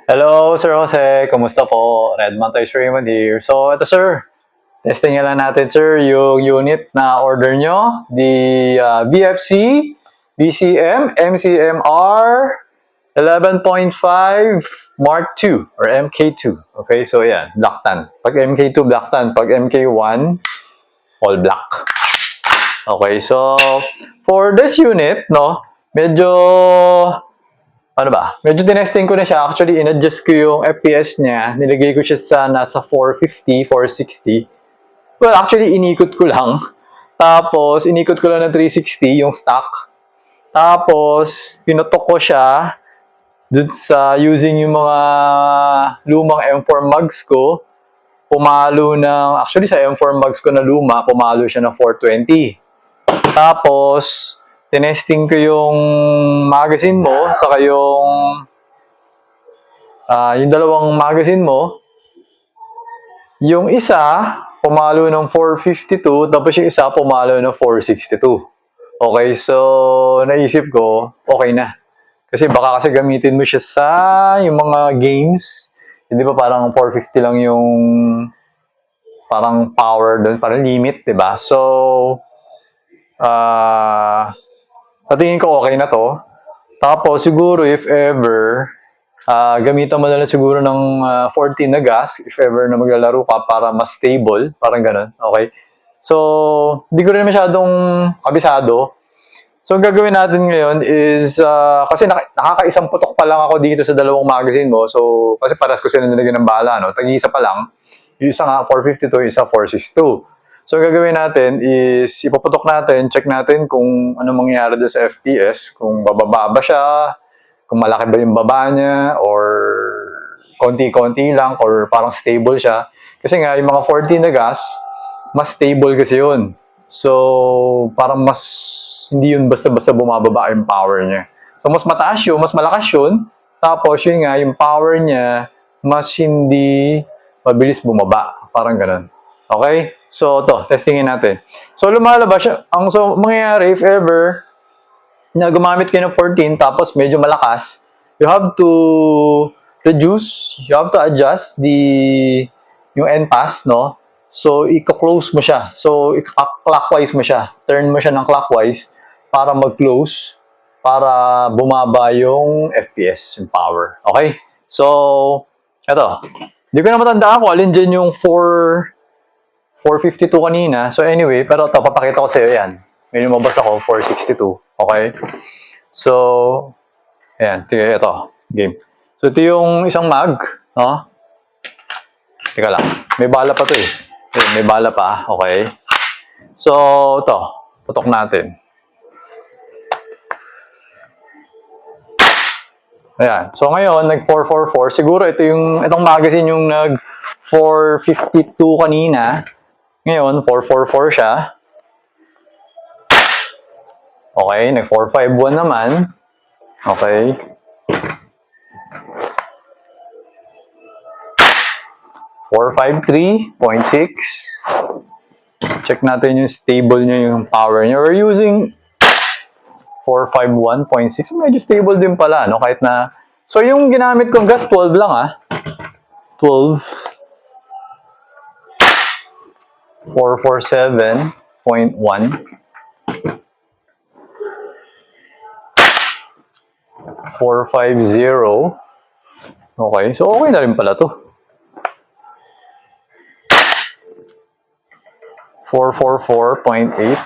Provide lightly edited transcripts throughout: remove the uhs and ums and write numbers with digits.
Hello, Sir Jose. Kumusta po? Redmond Toys Raymond here. So, ito sir. Testing lang natin sir yung unit na order nyo. The BFC, BCM, MCMR 11.5 Mark II or MK2. Okay, so yan. Black tan. Pag MK2, black tan. Pag MK1, all black. Okay, so for this unit, no, medyo ano ba? Medyo tinesting ko na siya. Actually, in-adjust ko yung FPS niya. Nilagay ko siya sa nasa 450, 460. Well, actually, inikot ko lang. Tapos, inikot ko lang ng 360 yung stock. Tapos, pinotok ko siya dun sa using yung mga lumang M4 mugs ko. Pumalo ng, actually sa M4 mugs ko na luma, pumalo siya ng 420. Tapos, tinesting ko yung magazine mo, saka yung dalawang magazine mo. Yung isa, pumalo ng 452, tapos yung isa, pumalo ng 462. Okay, so, naisip ko, okay na. Kasi baka kasi gamitin mo siya sa yung mga games. Hindi ba parang 450 lang yung parang power doon, parang limit, di ba? So, sa tingin ko okay na to. Tapos, siguro if ever, gamitan mo na lang siguro ng 14 na gas if ever na maglalaro ka para mas stable, parang ganun, okay? So, hindi ko rin masyadong kabisado. So, ang gagawin natin ngayon is, kasi nakakaisang putok pa lang ako dito sa dalawang magazine mo. So, kasi paras ko sila nilagyan ng bala, no? Tag-isa pa lang. Yung isa nga 452, yung isa 462. So, ang gagawin natin is, ipaputok natin, check natin kung ano mangyayari doon sa FPS, kung bababa ba siya, kung malaki ba yung baba niya, or konti-konti lang, or parang stable siya. Kasi nga, yung mga 14 na gas, mas stable kasi yun. So, parang mas hindi yun basta-basta bumababa yung power niya. So, mas mataas yun, mas malakas yun. Tapos, yun nga, yung power niya, mas hindi mabilis bumaba. Parang ganun. Okay? So, to, testingin natin. So, lumalabas siya. So, mangyayari, if ever, na gumamit kayo ng 14, tapos medyo malakas, you have to reduce, you have to adjust yung NPAS, no? So, i-close mo siya. So, clockwise mo siya. Turn mo siya ng clockwise para mag-close, para bumaba yung FPS, yung power. Okay? So, eto. Hindi ko na matandaan kung alin dyan yung 452 kanina. So, anyway, pero ito, papakita ko sa iyo yan. May lumabas ako, 462. Okay? So, ayan. Ito, game. So, ito yung isang mag. No? Teka lang. May bala pa to eh. May bala pa. Okay. So, ito. Putok natin. Ayan. So, ngayon, nag-444. Siguro itong magazine yung nag-452 kanina. Ngayon, 444 siya. Okay. Nag-451 naman. Okay. .6. Check natin yung stable niya, yung power niya. We're using 451.6. Medyo stable din pala, no? Kahit na... So, yung ginamit kong gas, 12 lang, 12. 447.1. 450. Okay. So, okay na rin pala to. 444.8.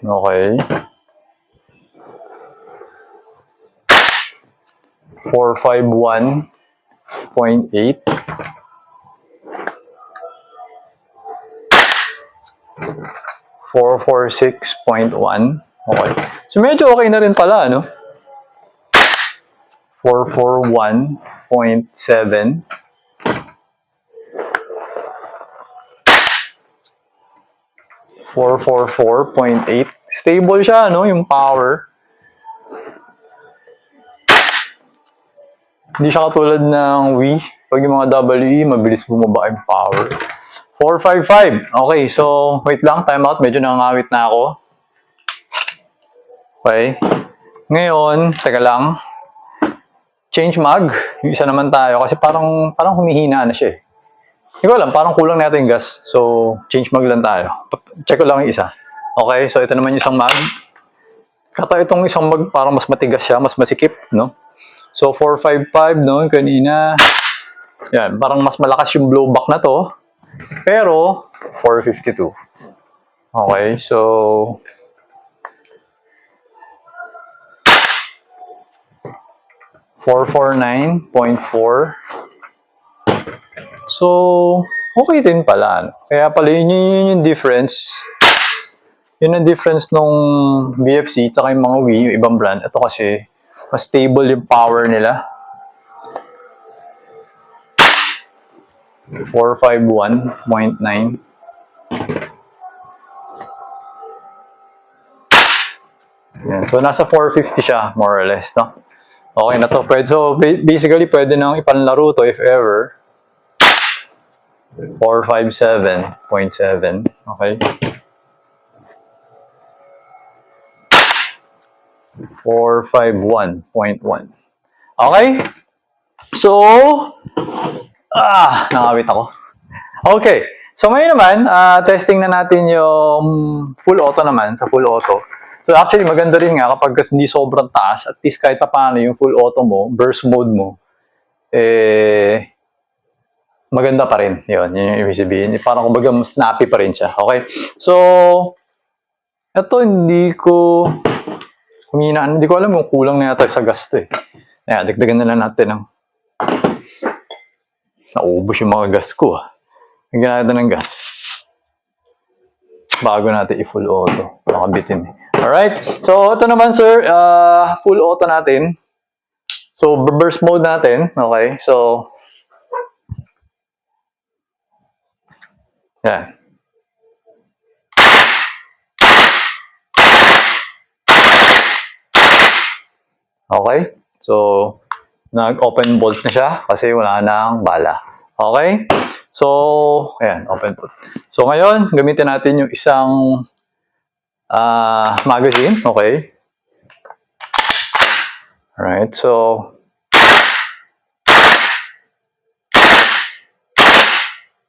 Okay. 451.8. 446.1. Okay. So, medyo okay na rin pala, no? 441.7. 444.8. Stable siya, no? Yung power. Hindi siya katulad ng Wii. Pag yung mga WE, mabilis bumaba yung power. 455. Okay, so wait lang, time out. Medyo nangangawit na ako. Okay. Ngayon, teka lang. change mag. Yung isa naman tayo kasi parang humihina na siya eh. Hindi ko alam, parang kulang na yung gas. So, change mag lang tayo. Check ko lang yung isa. Okay, so ito naman yung isang mag. Kata itong isang mag parang mas matigas siya, mas masikip, no? So, 455, no? Kanina, yan, parang mas malakas yung blowback na to. Pero, 452. Okay, so, $449.4. So, okay din pala. No? Kaya pala yun yung difference. Yun ang difference nung BFC tsaka yung mga Wii, yung ibang brand. Ito kasi, mas stable yung power nila. 451.9. Yan. So, nasa 450 siya, more or less, no? Okay na to. So, basically, pwede nang ipanlaro to if ever. 457.7. Okay. 451.1. Okay? So, nakawit ako. Okay. So, ngayon naman, testing na natin yung full auto naman, sa full auto. So, actually, maganda rin nga kapag hindi sobrang taas, at least kahit pa paano yung full auto mo, burst mode mo, maganda pa rin. Yun yung ibig sabihin. Parang kumbaga, snappy pa rin siya. Okay? So, ito hindi ko hindi ko alam kung kulang na yata sa gasto eh. Ayan, dagdagan na lang natin ng naubos yung mga gas ko. Lagyan natin ng gas. Bago natin i-full auto. Nakabitin eh. Alright. So, ito naman sir, full auto natin. So, burst mode natin. Okay. So, yan. Okay. So, nag-open bolt na siya kasi wala nang bala. Okay. So, ayan, open bolt. So, ngayon, gamitin natin yung isang magazine. Okay. Alright. So,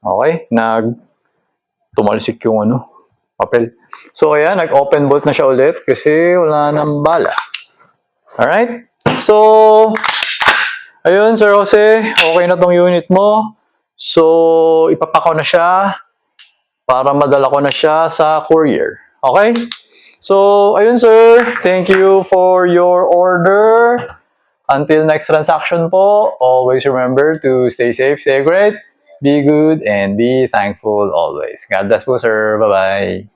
okay. Tumalsik yung papel. So, ayan, nag-open bolt na siya ulit kasi wala nang bala. Alright? So, ayun, Sir Jose, okay na tong unit mo. So, ipapako na siya para madala ko na siya sa courier. Okay? So, ayun, sir. Thank you for your order. Until next transaction po, always remember to stay safe, stay great, be good, and be thankful always. God bless po, sir. Bye-bye.